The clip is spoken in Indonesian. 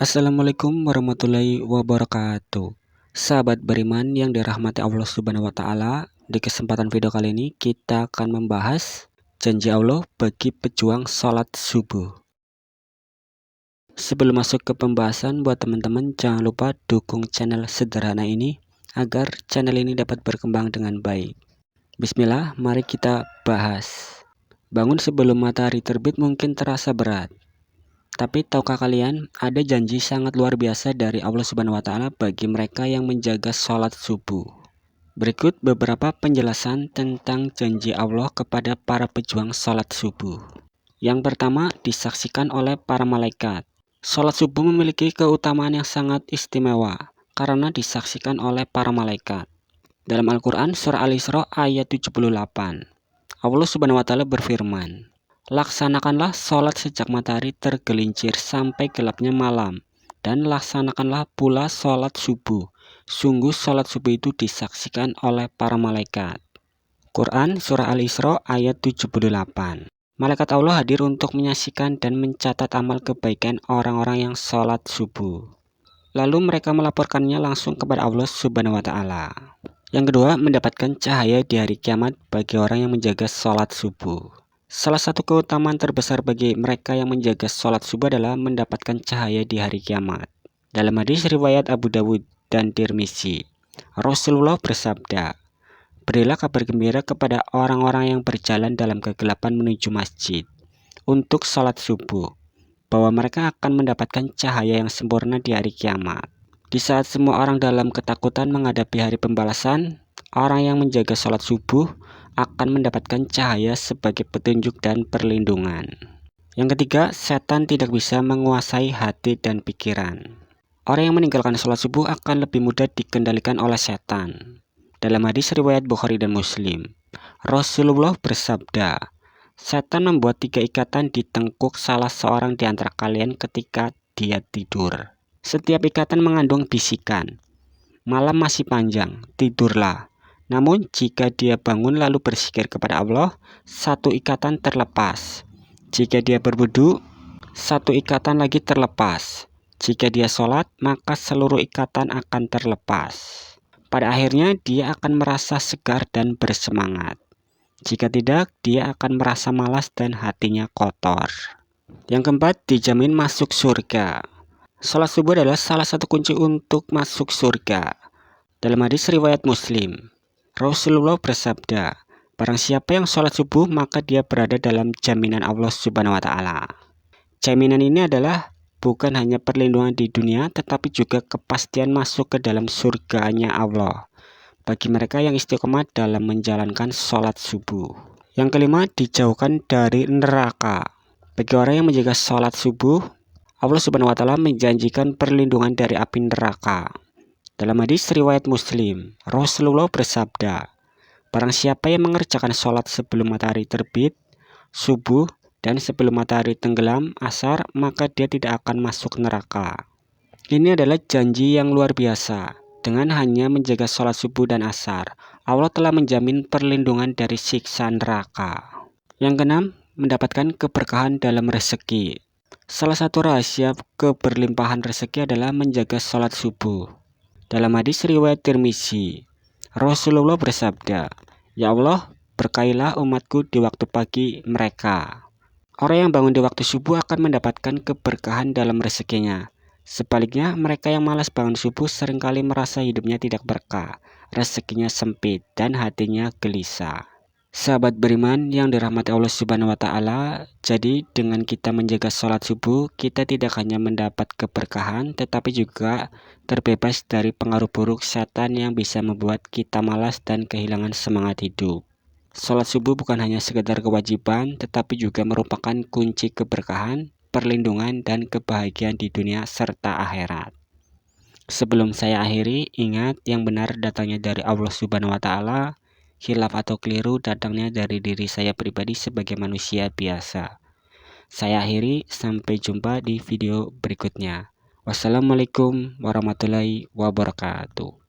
Assalamualaikum warahmatullahi wabarakatuh. Sahabat beriman yang dirahmati Allah Subhanahu wa taala, di kesempatan video kali ini kita akan membahas janji Allah bagi pejuang sholat subuh. Sebelum masuk ke pembahasan, buat teman-teman jangan lupa dukung channel sederhana ini agar channel ini dapat berkembang dengan baik. Bismillah, mari kita bahas. Bangun sebelum matahari terbit mungkin terasa berat. Tapi tahukah kalian, ada janji sangat luar biasa dari Allah Subhanahu wa taala bagi mereka yang menjaga sholat subuh. Berikut beberapa penjelasan tentang janji Allah kepada para pejuang sholat subuh. Yang pertama, disaksikan oleh para malaikat. Sholat subuh memiliki keutamaan yang sangat istimewa karena disaksikan oleh para malaikat. Dalam Al-Quran, surah Al-Isra ayat 78, Allah Subhanahu wa taala berfirman, "Laksanakanlah sholat sejak matahari tergelincir sampai gelapnya malam, dan laksanakanlah pula sholat subuh. Sungguh sholat subuh itu disaksikan oleh para malaikat." Quran Surah Al-Isra ayat 78. Malaikat Allah hadir untuk menyaksikan dan mencatat amal kebaikan orang-orang yang sholat subuh. Lalu mereka melaporkannya langsung kepada Allah Subhanahu wa taala. Yang kedua, mendapatkan cahaya di hari kiamat bagi orang yang menjaga sholat subuh. Salah satu keutamaan terbesar bagi mereka yang menjaga sholat subuh adalah mendapatkan cahaya di hari kiamat. Dalam hadis riwayat Abu Dawud dan Tirmizi, Rasulullah bersabda, "Berilah kabar gembira kepada orang-orang yang berjalan dalam kegelapan menuju masjid untuk sholat subuh, bahwa mereka akan mendapatkan cahaya yang sempurna di hari kiamat." Di saat semua orang dalam ketakutan menghadapi hari pembalasan, orang yang menjaga sholat subuh akan mendapatkan cahaya sebagai petunjuk dan perlindungan. Yang ketiga, setan tidak bisa menguasai hati dan pikiran. Orang yang meninggalkan sholat subuh akan lebih mudah dikendalikan oleh setan. Dalam hadis riwayat Bukhari dan Muslim, Rasulullah bersabda, "Setan membuat 3 ikatan di tengkuk salah seorang di antara kalian ketika dia tidur. Setiap ikatan mengandung bisikan, 'Malam masih panjang, tidurlah.' Namun jika dia bangun lalu berzikir kepada Allah, 1 ikatan terlepas. Jika dia berwudu, 1 ikatan lagi terlepas. Jika dia sholat, maka seluruh ikatan akan terlepas. Pada akhirnya dia akan merasa segar dan bersemangat. Jika tidak, dia akan merasa malas dan hatinya kotor." Yang keempat, dijamin masuk surga. Sholat subuh adalah salah satu kunci untuk masuk surga. Dalam hadis riwayat Muslim, Rasulullah bersabda, "Barang siapa yang sholat subuh maka dia berada dalam jaminan Allah Subhanahu wa taala." Jaminan ini adalah bukan hanya perlindungan di dunia tetapi juga kepastian masuk ke dalam surganya Allah bagi mereka yang istiqomah dalam menjalankan sholat subuh. Yang kelima, dijauhkan dari neraka. Bagi orang yang menjaga sholat subuh, Allah Subhanahu wa taala menjanjikan perlindungan dari api neraka. Dalam hadis riwayat Muslim, Rasulullah bersabda, "Barang siapa yang mengerjakan sholat sebelum matahari terbit, subuh, dan sebelum matahari tenggelam, asar, maka dia tidak akan masuk neraka." Ini adalah janji yang luar biasa. Dengan hanya menjaga sholat subuh dan asar, Allah telah menjamin perlindungan dari siksa neraka. Yang keenam, mendapatkan keberkahan dalam rezeki. Salah satu rahasia keberlimpahan rezeki adalah menjaga sholat subuh. Dalam hadis riwayat Tirmizi, Rasulullah bersabda, "Ya Allah, berkailah umatku di waktu pagi mereka." Orang yang bangun di waktu subuh akan mendapatkan keberkahan dalam rezekinya. Sebaliknya, mereka yang malas bangun subuh seringkali merasa hidupnya tidak berkah, rezekinya sempit, dan hatinya gelisah. Sahabat beriman yang dirahmati Allah Subhanahu wa taala, jadi dengan kita menjaga sholat subuh, kita tidak hanya mendapat keberkahan, tetapi juga terbebas dari pengaruh buruk setan yang bisa membuat kita malas dan kehilangan semangat hidup. Sholat subuh bukan hanya sekedar kewajiban, tetapi juga merupakan kunci keberkahan, perlindungan, dan kebahagiaan di dunia serta akhirat. Sebelum saya akhiri, ingat yang benar datangnya dari Allah Subhanahu wa taala. Khilaf atau keliru datangnya dari diri saya pribadi sebagai manusia biasa. Saya akhiri, sampai jumpa di video berikutnya. Wassalamualaikum warahmatullahi wabarakatuh.